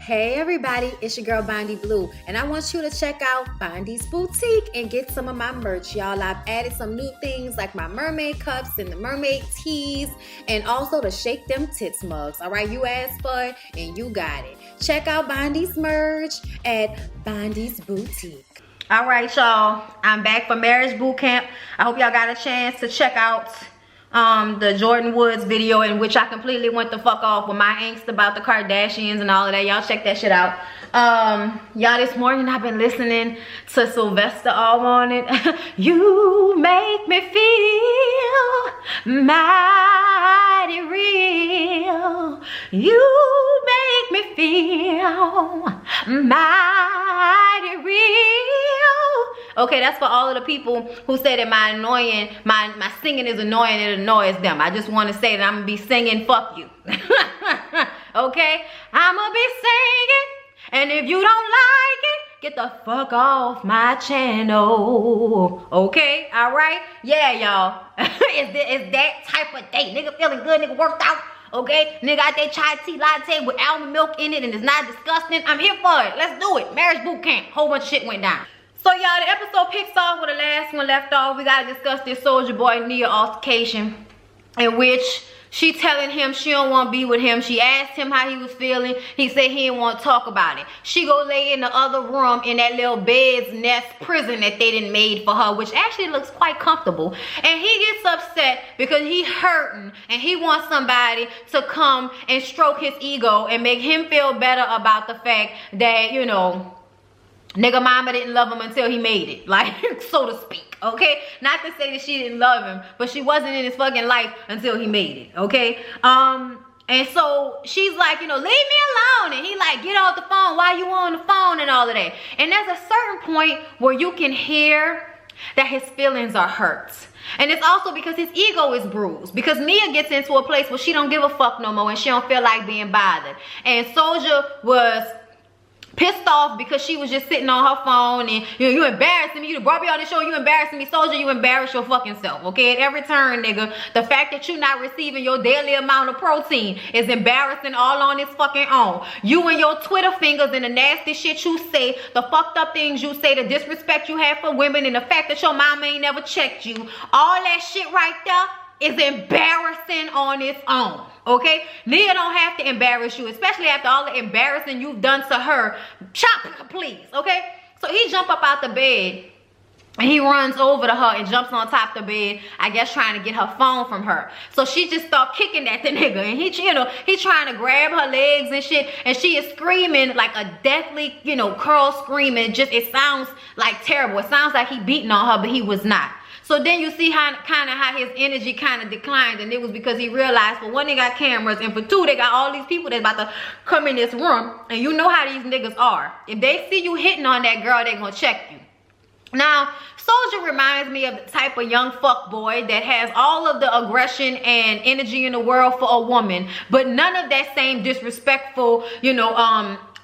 Hey everybody, it's your girl Bondy Blue, and I want you to check out Bondy's Boutique and get some of my merch, y'all. I've added some new things like my mermaid cups and the mermaid tees, and also the Shake Them Tits mugs. All right, you asked for it and you got it. Check out Bondy's merch at Bondy's Boutique. All right, y'all, I'm back for Marriage Bootcamp. I hope y'all got a chance to check out the Jordan Woods video, in which I completely went the fuck off with my angst about the Kardashians and all of that. Y'all check that shit out. Y'all, this morning I've been listening to Sylvester all morning. You make me feel mighty real. You make me feel mighty real. Okay, that's for all of the people who say that my singing is annoying and it annoys them. I just want to say that I'm going to be singing fuck you. Okay? I'm going to be singing, and if you don't like it, get the fuck off my channel. Okay? All right? Yeah, y'all. It's that type of day. Nigga feeling good, nigga worked out. Okay? Nigga got that chai tea latte with almond milk in it and it's not disgusting. I'm here for it. Let's do it. Marriage boot camp. Whole bunch of shit went down. So y'all, the episode picks off where the last one left off. We gotta discuss this Soulja Boy Nia altercation, in which she telling him she don't want to be with him. She asked him how he was feeling. He said he didn't want to talk about it. She go lay in the other room in that little bed's nest prison that they done made for her, which actually looks quite comfortable. And he gets upset because he hurting and he wants somebody to come and stroke his ego and make him feel better about the fact that, you know, nigga mama didn't love him until he made it, like, so to speak, okay? Not to say that she didn't love him, but she wasn't in his fucking life until he made it, okay? And so she's like, you know, leave me alone. And he like, get off the phone. Why you on the phone and all of that? And there's a certain point where you can hear that his feelings are hurt. And it's also because his ego is bruised. Because Nia gets into a place where she don't give a fuck no more and she don't feel like being bothered. And Soulja was pissed off because she was just sitting on her phone and, you know, you embarrassing me. You brought me on the show, you embarrassing me. Soulja, you embarrass your fucking self, okay? At every turn, nigga, the fact that you're not receiving your daily amount of protein is embarrassing all on its fucking own. You and your Twitter fingers and the nasty shit you say, the fucked up things you say, the disrespect you have for women, and the fact that your mama ain't never checked you, all that shit right there is embarrassing on its own, okay? Nia don't have to embarrass you, especially after all the embarrassing you've done to her. Chop, please, okay? So he jump up out the bed and he runs over to her and jumps on top of the bed, I guess trying to get her phone from her. So she just start kicking at the nigga, and he, you know, he's trying to grab her legs and shit, and she is screaming like a deathly, you know, curl screaming. Just, it sounds like terrible. It sounds like he beating on her, but he was not. So then you see how his energy kind of declined, and it was because he realized, for one, they got cameras, and for two, they got all these people that's about to come in this room, and you know how these niggas are. If they see you hitting on that girl, they gonna check you. Now, Soulja reminds me of the type of young fuck boy that has all of the aggression and energy in the world for a woman, but none of that same disrespectful, you know,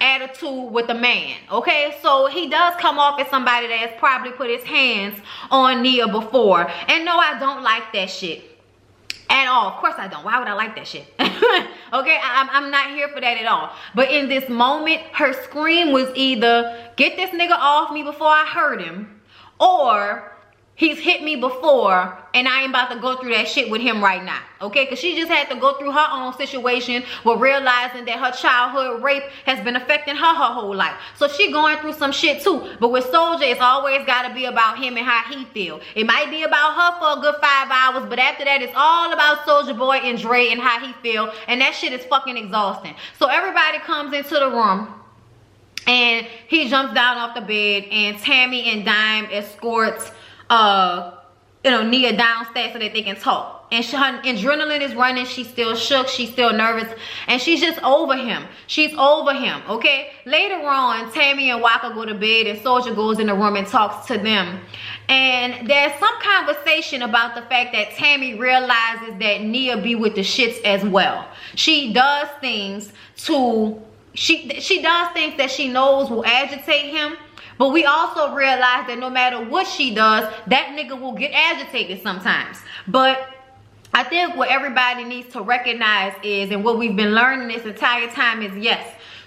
attitude with a man, okay? So he does come off as somebody that has probably put his hands on Nia before. And no, I don't like that shit at all. Of course I don't. Why would I like that shit? Okay, I'm not here for that at all. But in this moment, her scream was either, get this nigga off me before I hurt him, or he's hit me before and I ain't about to go through that shit with him right now, okay? Because she just had to go through her own situation with realizing that her childhood rape has been affecting her whole life. So she going through some shit too. But with Soulja, it's always got to be about him and how he feel. It might be about her for a good 5 hours, but after that, it's all about Soulja Boy and Dre and how he feel. And that shit is fucking exhausting. So everybody comes into the room, and he jumps down off the bed, and Tammy and Dime escorts you know, Nia downstairs so that they can talk. And her adrenaline is running. She's still shook. She's still nervous. And she's just over him. She's over him, okay? Later on, Tammy and Waka go to bed, and Soulja goes in the room and talks to them. And there's some conversation about the fact that Tammy realizes that Nia be with the shits as well. She does things to... She does things that she knows will agitate him. But we also realize that no matter what she does, that nigga will get agitated sometimes. But I think what everybody needs to recognize is, and what we've been learning this entire time is, yes,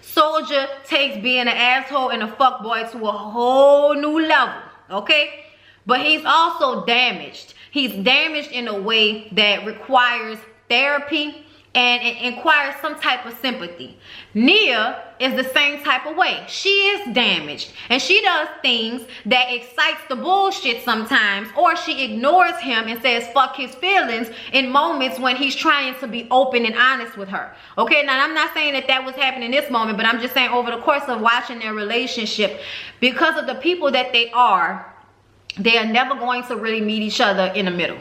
Soldier takes being an asshole and a fuckboy to a whole new level, okay? But he's also damaged. He's damaged in a way that requires therapy and it requires some type of sympathy. Nia is the same type of way. She is damaged and she does things that excites the bullshit sometimes, or she ignores him and says fuck his feelings in moments when he's trying to be open and honest with her. Okay, now I'm not saying that was happening in this moment, but I'm just saying over the course of watching their relationship, because of the people that they are never going to really meet each other in the middle.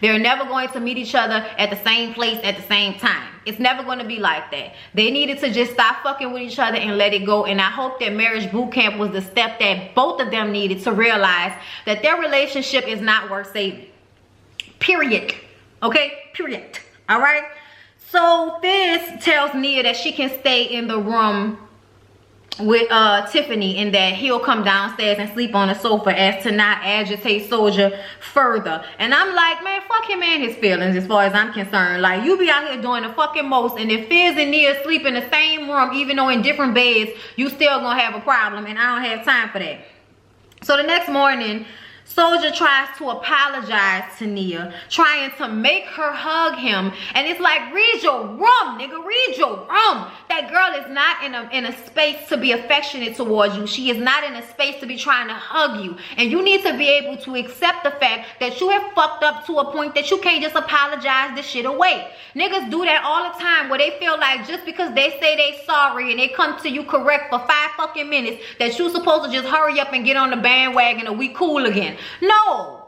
They're never going to meet each other at the same place at the same time. It's never going to be like that. They needed to just stop fucking with each other and let it go. And I hope that marriage boot camp was the step that both of them needed to realize that their relationship is not worth saving. Period. Okay? Period. All right? So Fizz tells Nia that she can stay in the room with Tiffany and that he'll come downstairs and sleep on the sofa as to not agitate Soldier further. And I'm like, man, fuck him and his feelings as far as I'm concerned. Like, you be out here doing the fucking most, and if Fizz and Nia sleep in the same room, even though in different beds, you still gonna have a problem, and I don't have time for that. So the next morning, Soldier tries to apologize to Nia, trying to make her hug him. And it's like, read your room, nigga, read your room. That girl is not in a space to be affectionate towards you. She is not in a space to be trying to hug you. And you need to be able to accept the fact that you have fucked up to a point that you can't just apologize this shit away. Niggas do that all the time, where they feel like just because they say they sorry and they come to you correct for 5 fucking minutes, that you supposed to just hurry up and get on the bandwagon and we cool again. No,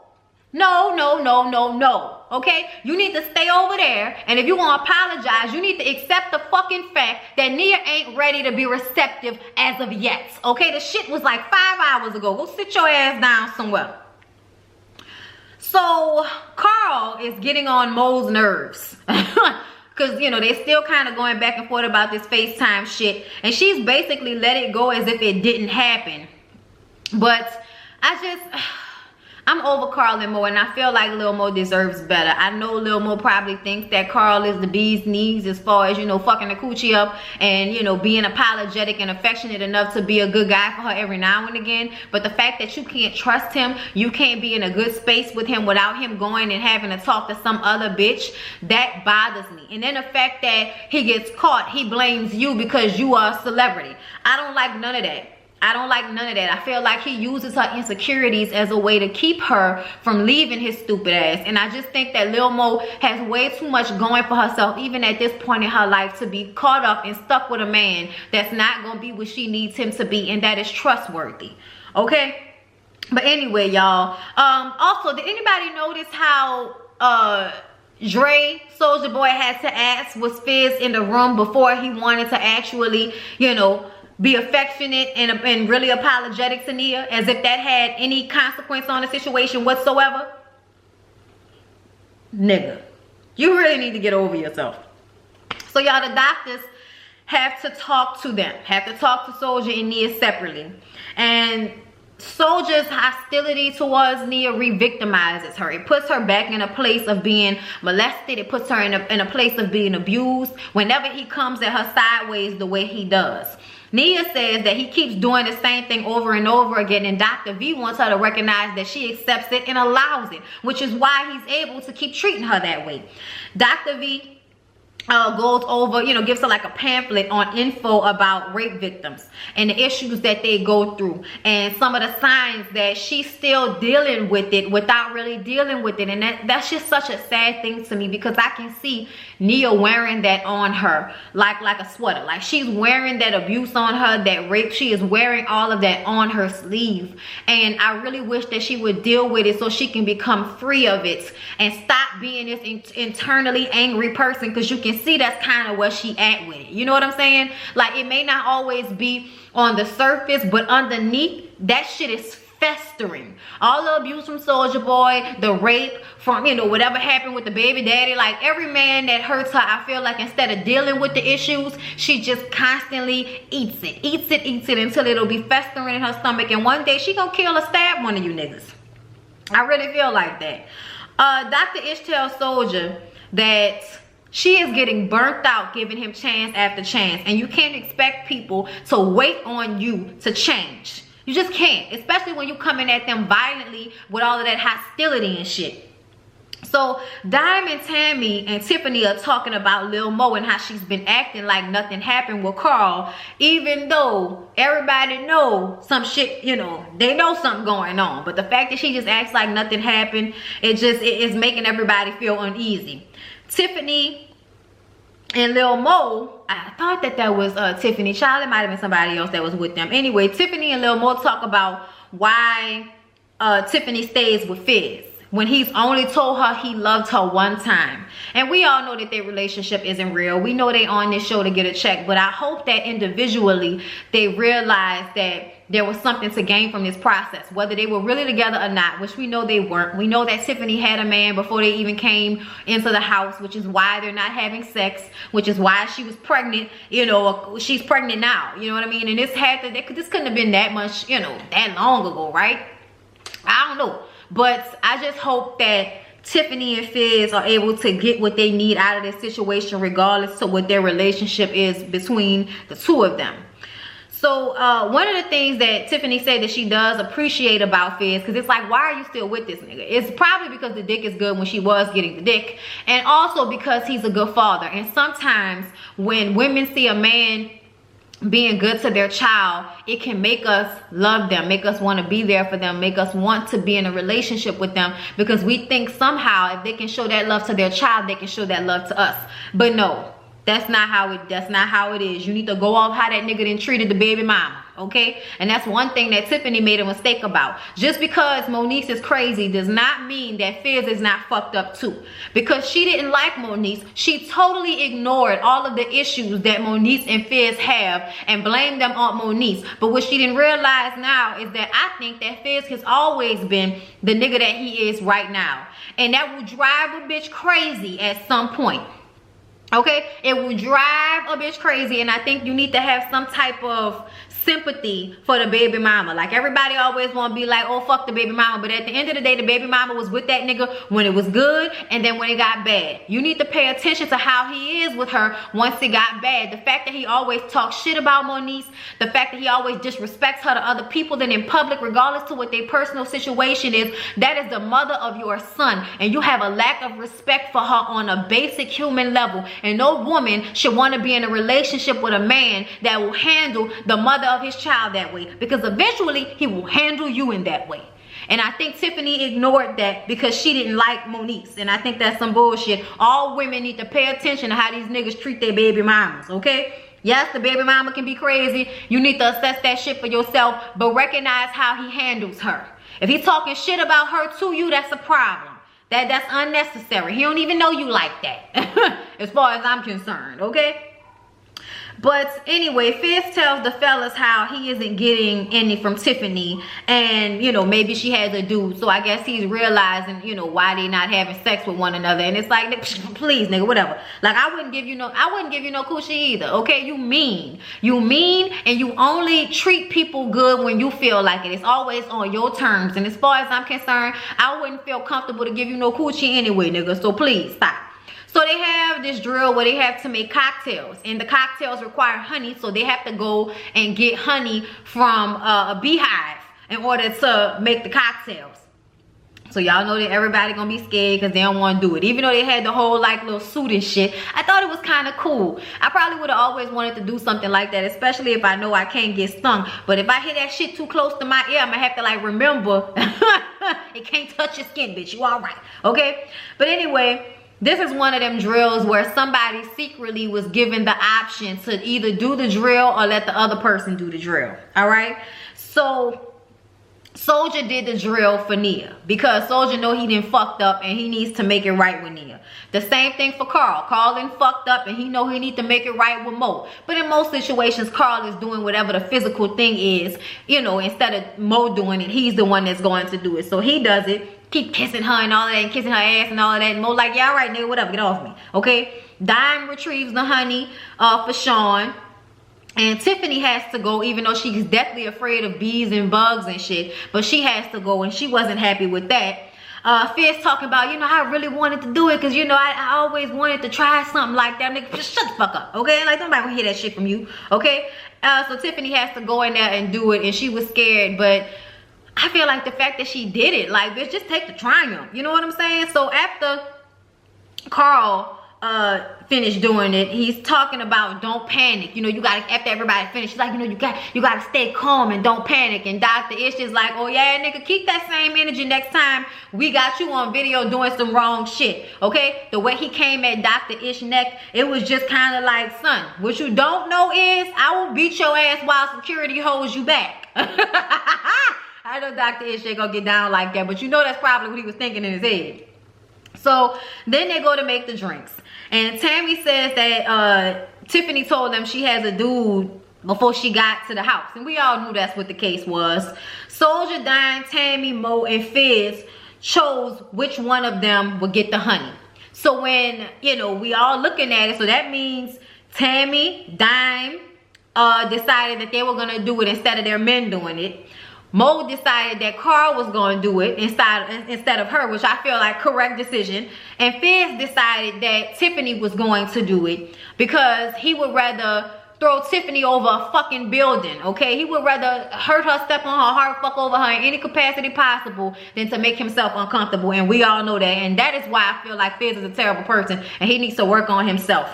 okay? You need to stay over there, and if you want to apologize, you need to accept the fucking fact that Nia ain't ready to be receptive as of yet, okay? The shit was like 5 hours ago. Go sit your ass down somewhere. So Carl is getting on Mo's nerves. Because, you know, they still kind of going back and forth about this FaceTime shit, and she's basically let it go as if it didn't happen. But I'm over Carl and Mo, and I feel like Lil Mo deserves better. I know Lil Mo probably thinks that Carl is the bee's knees as far as, you know, fucking the coochie up and, you know, being apologetic and affectionate enough to be a good guy for her every now and again. But the fact that you can't trust him, you can't be in a good space with him without him going and having to talk to some other bitch, that bothers me. And then the fact that he gets caught, he blames you because you are a celebrity. I don't like none of that. I don't like none of that. I feel like he uses her insecurities as a way to keep her from leaving his stupid ass. And I just think that Lil Mo has way too much going for herself, even at this point in her life, to be caught up and stuck with a man that's not going to be what she needs him to be, and that is trustworthy. Okay? But anyway, y'all. Also, did anybody notice how Dre, Soulja Boy, had to ask, was Fizz in the room before he wanted to actually, you know, be affectionate and really apologetic to Nia, as if that had any consequence on the situation whatsoever? Nigga, you really need to get over yourself. So y'all, the doctors have to talk to them, have to talk to Soulja and Nia separately. And Soulja's hostility towards Nia re-victimizes her. It puts her back in a place of being molested. It puts her in a place of being abused whenever he comes at her sideways the way he does. Nia says that he keeps doing the same thing over and over again, and Dr. V wants her to recognize that she accepts it and allows it, which is why he's able to keep treating her that way. Dr. V goes over, you know, gives her like a pamphlet on info about rape victims and the issues that they go through and some of the signs that she's still dealing with it without really dealing with it. And that's just such a sad thing to me, because I can see Nia wearing that on her like a sweater. Like, she's wearing that abuse on her, that rape. She is wearing all of that on her sleeve, and I really wish that she would deal with it so she can become free of it and stop being this internally angry person, because you can see that's kind of where she at with it. You know what I'm saying? Like, it may not always be on the surface, but underneath, that shit is festering. All the abuse from Soulja Boy, the rape from, you know, whatever happened with the baby daddy, like every man that hurts her, I feel like instead of dealing with the issues, she just constantly eats it until it'll be festering in her stomach, and one day she gonna kill or stab one of you niggas. I really feel like that. Dr. Ish tells Soulja that She is getting burnt out, giving him chance after chance. And you can't expect people to wait on you to change. You just can't, especially when you coming at them violently with all of that hostility and shit. So Diamond, Tammy, and Tiffany are talking about Lil Mo and how she's been acting like nothing happened with Carl, even though everybody know some shit, you know, they know something going on. But the fact that she just acts like nothing happened, it is making everybody feel uneasy. Tiffany and Lil Mo, I thought that was Tiffany. Child, it might have been somebody else that was with them. Anyway, Tiffany and Lil Mo talk about why Tiffany stays with Fizz when he's only told her he loved her one time. And we all know that their relationship isn't real. We know they on this show to get a check, but I hope that individually they realize that there was something to gain from this process, whether they were really together or not, which we know they weren't. We know that Tiffany had a man before they even came into the house, which is why they're not having sex, which is why she was pregnant, you know, she's pregnant now, you know what I mean? And this couldn't have been that much, you know, that long ago, right? I don't know. But I just hope that Tiffany and Fizz are able to get what they need out of this situation, regardless of what their relationship is between the two of them. So one of the things that Tiffany said that she does appreciate about Fizz, because it's like, why are you still with this nigga? It's probably because the dick is good when she was getting the dick, and also because he's a good father. And sometimes when women see a man being good to their child, it can make us love them, make us want to be there for them, make us want to be in a relationship with them, because we think somehow if they can show that love to their child, they can show that love to us. But no, that's not how it is. You need to go off how that nigga done treated the baby mama, okay? And that's one thing that Tiffany made a mistake about. Just because Moniece is crazy does not mean that Fizz is not fucked up too. Because she didn't like Moniece, she totally ignored all of the issues that Moniece and Fizz have and blamed them on Moniece. But what she didn't realize now is that I think that Fizz has always been the nigga that he is right now. And that will drive a bitch crazy at some point. Okay, it will drive a bitch crazy, and I think you need to have some type of sympathy for the baby mama. Like, everybody always want to be like, oh, fuck the baby mama, but at the end of the day, the baby mama was with that nigga when it was good and then when it got bad. You need to pay attention to how he is with her once it got bad. The fact that he always talks shit about Moniece, the fact that he always disrespects her to other people than in public, regardless to what their personal situation is, that is the mother of your son, and you have a lack of respect for her on a basic human level. And no woman should want to be in a relationship with a man that will handle the mother of his child that way, because eventually he will handle you in that way. And I think Tiffany ignored that because she didn't like Moniece, and I think that's some bullshit. All women need to pay attention to how these niggas treat their baby mamas, okay? Yes, the baby mama can be crazy. You need to assess that shit for yourself, but recognize how he handles her. If he's talking shit about her to you, that's a problem. That's unnecessary. He don't even know you like that, as far as I'm concerned, okay? But anyway, Fizz tells the fellas how he isn't getting any from Tiffany, and you know, maybe she has a dude, so I guess he's realizing, you know, why they not having sex with one another. And it's like, please, nigga, whatever. Like, I wouldn't give you no coochie either, okay? You mean, and you only treat people good when you feel like it. It's always on your terms, and as far as I'm concerned, I wouldn't feel comfortable to give you no coochie anyway, nigga, so please stop. So they have this drill where they have to make cocktails, and the cocktails require honey, so they have to go and get honey from a beehive in order to make the cocktails. So y'all know that everybody gonna be scared because they don't want to do it. Even though they had the whole like little suit and shit, I thought it was kind of cool. I probably would have always wanted to do something like that, especially if I know I can't get stung. But if I hear that shit too close to my ear, I'm gonna have to like remember it can't touch your skin, bitch. You all right, okay? But anyway, this is one of them drills where somebody secretly was given the option to either do the drill or let the other person do the drill, all right? So Soldier did the drill for Nia because Soldier know he done fucked up and he needs to make it right with Nia. The same thing for Carl. Carl done fucked up and he know he need to make it right with Mo. But in most situations, Carl is doing whatever the physical thing is, you know, instead of Mo doing it, he's the one that's going to do it. So he does it. Keep kissing her and all that, and kissing her ass and all of that. And Mo like, yeah, all right, nigga, whatever, get off me, okay? Dime retrieves the honey for Sean. And Tiffany has to go, even though she's deathly afraid of bees and bugs and shit. But she has to go, and she wasn't happy with that. Fizz talking about, you know, I really wanted to do it because, you know, I always wanted to try something like that. Nigga, just shut the fuck up, okay? Like, nobody gonna hear that shit from you, okay? So Tiffany has to go in there and do it, and she was scared, but I feel like the fact that she did it, like, bitch, just take the triumph. You know what I'm saying? So after Carl finished doing it, he's talking about don't panic. You know, you gotta, after everybody finished, he's like, you know, you gotta stay calm and don't panic. And Dr. Ish is like, oh yeah, nigga, keep that same energy next time we got you on video doing some wrong shit. Okay? The way he came at Dr. Ish neck, it was just kind of like, son, what you don't know is I will beat your ass while security holds you back. I know Dr. Ish ain't gonna get down like that, but you know that's probably what he was thinking in his head. So then they go to make the drinks. And Tammy says that Tiffany told them she has a dude before she got to the house. And we all knew that's what the case was. Soldier, Dime, Tammy, Mo, and Fizz chose which one of them would get the honey. So when, you know, we all looking at it, so that means Tammy, Dime decided that they were going to do it instead of their men doing it. Mo decided that Carl was going to do it instead of her, which I feel like correct decision. And Fizz decided that Tiffany was going to do it because he would rather throw Tiffany over a fucking building, okay? He would rather hurt her, step on her heart, fuck over her in any capacity possible than to make himself uncomfortable. And we all know that. And that is why I feel like Fizz is a terrible person and he needs to work on himself.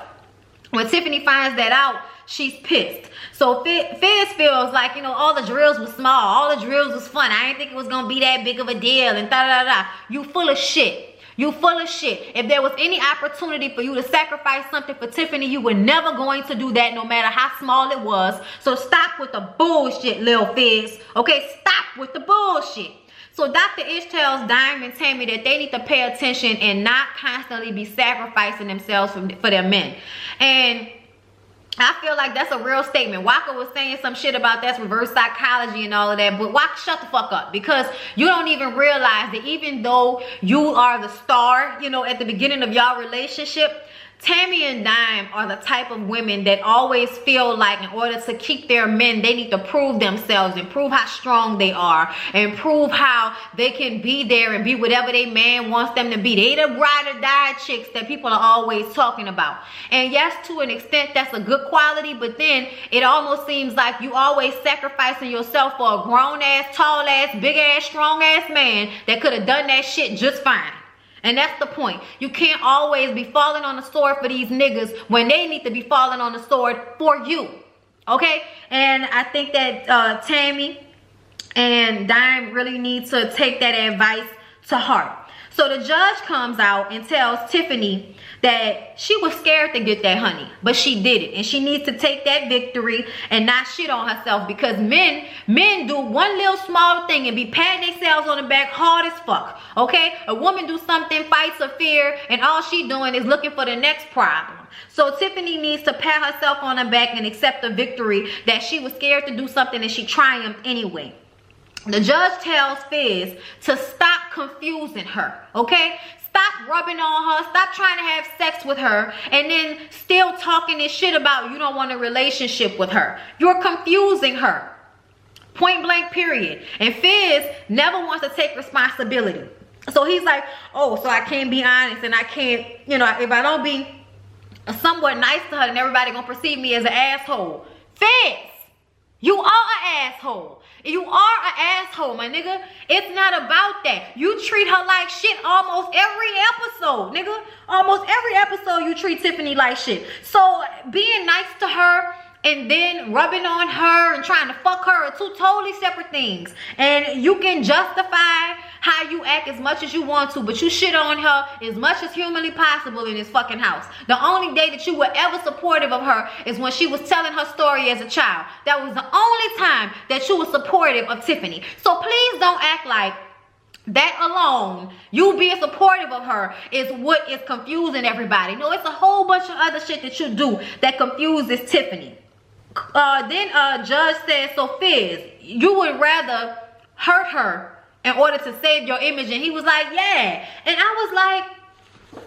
When Tiffany finds that out, she's pissed. So Fizz feels like, you know, all the drills was small. All the drills was fun. I didn't think it was going to be that big of a deal and da-da-da-da. You full of shit. You full of shit. If there was any opportunity for you to sacrifice something for Tiffany, you were never going to do that no matter how small it was. So stop with the bullshit, Lil Fizz. Okay, stop with the bullshit. So Dr. Ish tells Dime and Tammy that they need to pay attention and not constantly be sacrificing themselves for their men. And I feel like that's a real statement. Waka was saying some shit about that's reverse psychology and all of that, but Waka, shut the fuck up, because you don't even realize that even though you are the star, you know, at the beginning of y'all relationship, Tammy and Dime are the type of women that always feel like in order to keep their men, they need to prove themselves and prove how strong they are and prove how they can be there and be whatever their man wants them to be. They the ride or die chicks that people are always talking about. And yes, to an extent, that's a good quality, but then it almost seems like you always sacrificing yourself for a grown-ass, tall-ass, big-ass, strong-ass man that could have done that shit just fine. And that's the point. You can't always be falling on the sword for these niggas when they need to be falling on the sword for you. Okay? And I think that Tammy and Dime really need to take that advice to heart. So the judge comes out and tells Tiffany that she was scared to get that honey, but she did it. And she needs to take that victory and not shit on herself, because men do one little small thing and be patting themselves on the back hard as fuck, okay? A woman do something, fights a fear, and all she doing is looking for the next problem. So Tiffany needs to pat herself on the back and accept the victory that she was scared to do something and she triumphed anyway. The judge tells Fizz to stop confusing her, okay? Stop rubbing on her. Stop trying to have sex with her and then still talking this shit about you don't want a relationship with her. You're confusing her. Point blank, period. And Fizz never wants to take responsibility. So he's like, oh, so I can't be honest and I can't, you know, if I don't be somewhat nice to her, then everybody gonna perceive me as an asshole. Fizz, you are an asshole. You are an asshole, my nigga. It's not about that. You treat her like shit almost every episode, nigga. Almost every episode you treat Tiffany like shit. So being nice to her and then rubbing on her and trying to fuck her are two totally separate things. And you can justify how you act as much as you want to, but you shit on her as much as humanly possible in this fucking house. The only day that you were ever supportive of her is when she was telling her story as a child. That was the only time that you were supportive of Tiffany. So please don't act like that alone, you being supportive of her, is what is confusing everybody. No, it's a whole bunch of other shit that you do that confuses Tiffany. Then judge says, so Fizz, you would rather hurt her in order to save your image? And he was like, yeah. And I was like,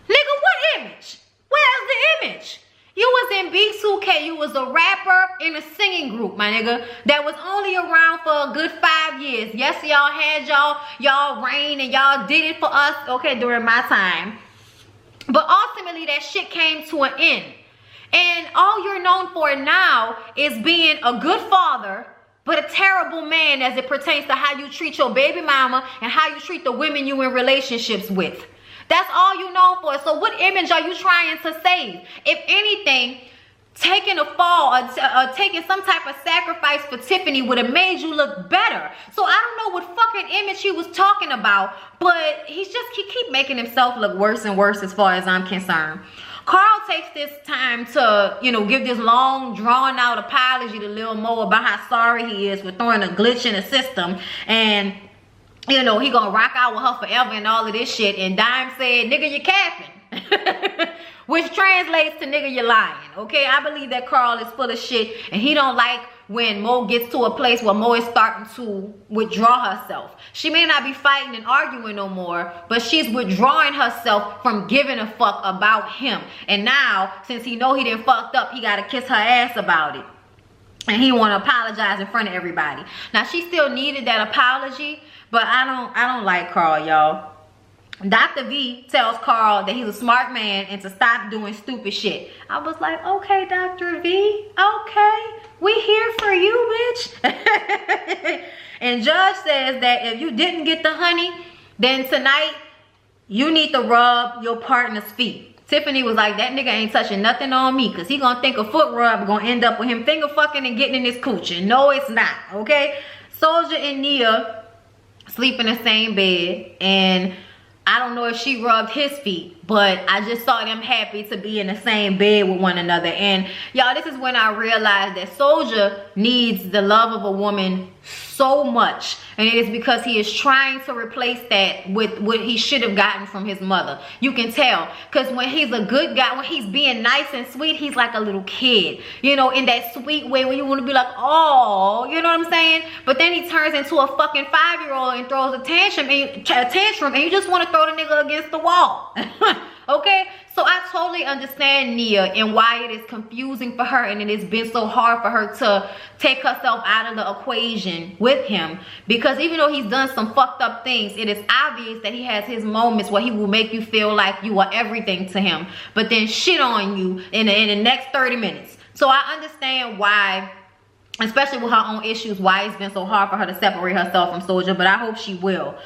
nigga, what image? Where's the image? You was in B2K. You was a rapper in a singing group, my nigga, that was only around for a good 5 years. Yes, y'all had y'all reign and y'all did it for us, okay, during my time. But ultimately, that shit came to an end. And all you're known for now is being a good father, but a terrible man as it pertains to how you treat your baby mama and how you treat the women you in relationships with. That's all you're known for. So what image are you trying to save? If anything, taking a fall or taking some type of sacrifice for Tiffany would have made you look better. So I don't know what fucking image he was talking about, but he keep making himself look worse and worse as far as I'm concerned. Carl takes this time to, you know, give this long, drawn-out apology to Lil Mo about how sorry he is for throwing a glitch in the system. And, you know, he gonna rock out with her forever and all of this shit. And Dime said, nigga, you capping. Which translates to nigga, you're lying. Okay, I believe that Carl is full of shit. And he don't like when Mo gets to a place where Mo is starting to withdraw herself. She may not be fighting and arguing no more, but she's withdrawing herself from giving a fuck about him. And now, since he know he done fucked up, he gotta kiss her ass about it. And he wanna apologize in front of everybody. Now, she still needed that apology, but I don't like Carl, y'all. Dr. V tells Carl that he's a smart man and to stop doing stupid shit. I was like, okay, Dr. V, okay, we here for you, bitch. And Judge says that if you didn't get the honey, then tonight you need to rub your partner's feet. Tiffany was like, that nigga ain't touching nothing on me, because he gonna think a foot rub gonna end up with him finger fucking and getting in his coochie. No, it's not, okay? Soldier and Nia sleep in the same bed, and I don't know if she rubbed his feet, but I just saw them happy to be in the same bed with one another. And y'all, this is when I realized that Soldier needs the love of a woman so much, and it is because he is trying to replace that with what he should have gotten from his mother. You can tell, because when he's a good guy, when he's being nice and sweet, he's like a little kid, you know, in that sweet way where you want to be like, oh, you know what I'm saying? But then he turns into a fucking 5-year-old and throws a tantrum, and you just want to throw the nigga against the wall. Okay, so I totally understand Nia and why it is confusing for her, and it has been so hard for her to take herself out of the equation with him, because even though he's done some fucked up things, it is obvious that he has his moments where he will make you feel like you are everything to him, but then shit on you in the next 30 minutes. So I understand why, especially with her own issues, why it's been so hard for her to separate herself from Soldier, but I hope she will.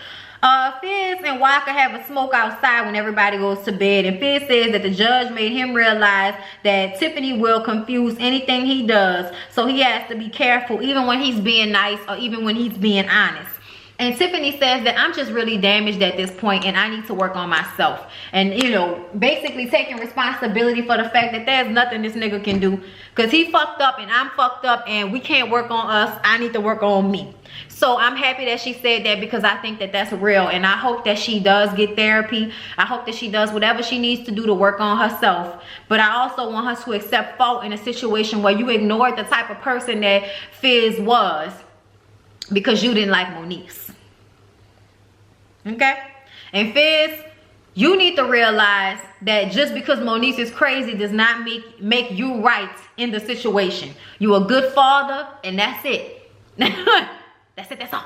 Fizz and Waka have a smoke outside when everybody goes to bed, and Fizz says that the judge made him realize that Tiffany will confuse anything he does, so he has to be careful even when he's being nice or even when he's being honest. And Tiffany says that I'm just really damaged at this point and I need to work on myself. And, you know, basically taking responsibility for the fact that there's nothing this nigga can do. Because he fucked up and I'm fucked up and we can't work on us. I need to work on me. So I'm happy that she said that, because I think that that's real. And I hope that she does get therapy. I hope that she does whatever she needs to do to work on herself. But I also want her to accept fault in a situation where you ignored the type of person that Fizz was because you didn't like Monique's. Okay? And Fizz, you need to realize that just because Monique is crazy does not make you right in the situation. You a good father, and that's it. That's it, that's all.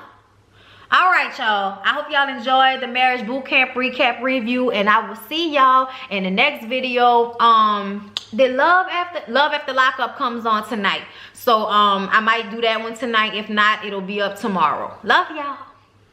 All right, y'all. I hope y'all enjoyed the marriage boot camp recap review, and I will see y'all in the next video. The Love After Lockup comes on tonight. So I might do that one tonight. If not, it'll be up tomorrow. Love y'all.